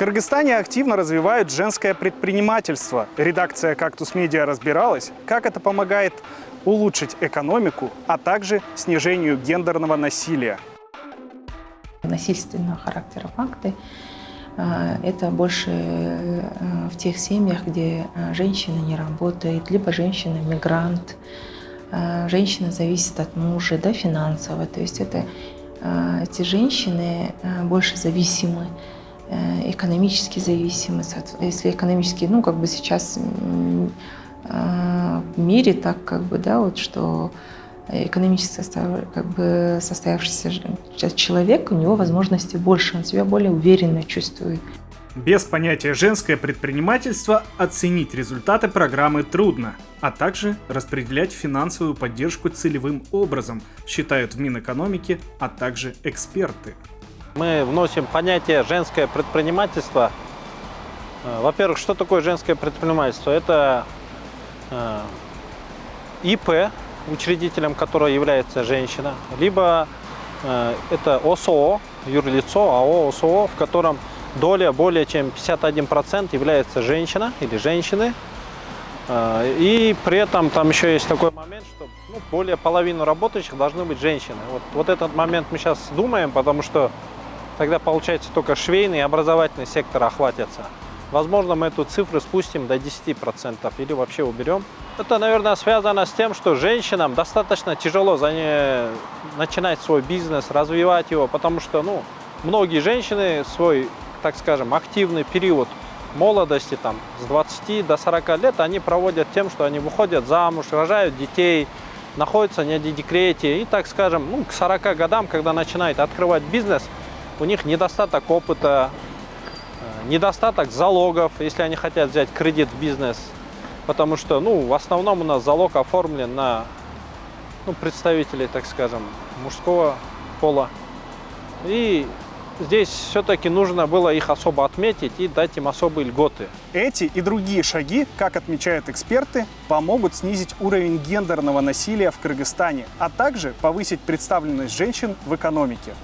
Кыргызстане активно развивают женское предпринимательство. Редакция «Кактус Медиа» разбиралась, как это помогает улучшить экономику, а также снижению гендерного насилия. Насильственного характера факты – это больше в тех семьях, где женщина не работает, либо женщина-мигрант, женщина зависит от мужа, да, финансово. То есть эти женщины больше зависимы, экономически зависимы. Если экономически, сейчас в мире так, что экономически состоявшийся человек, у него возможностей больше, он себя более уверенно чувствует. Без понятия «женское предпринимательство» оценить результаты программы трудно, а также распределять финансовую поддержку целевым образом, считают в Минэкономике, а также эксперты. Мы вносим понятие «женское предпринимательство». Во-первых, что такое женское предпринимательство? Это ИП, учредителем которого является женщина, либо это ОСО, юрлицо, АО, ОСО, в котором доля более чем 51% является женщина или женщины. И при этом там еще есть такой момент, что более половины работающих должны быть женщины. Вот этот момент мы сейчас думаем, потому что тогда, получается, только швейный и образовательный сектор охватятся. Возможно, мы эту цифру спустим до 10% или вообще уберем. Это, наверное, связано с тем, что женщинам достаточно тяжело начинать свой бизнес, развивать его, потому что многие женщины свой, так скажем, активный период молодости, с 20 до 40 лет, они проводят тем, что они выходят замуж, рожают детей, находятся на декрете. И, так скажем, к 40 годам, когда начинают открывать бизнес, у них недостаток опыта, недостаток залогов, если они хотят взять кредит в бизнес. Потому что, в основном у нас залог оформлен на представителей, так скажем, мужского пола. И здесь все-таки нужно было их особо отметить и дать им особые льготы. Эти и другие шаги, как отмечают эксперты, помогут снизить уровень гендерного насилия в Кыргызстане, а также повысить представленность женщин в экономике.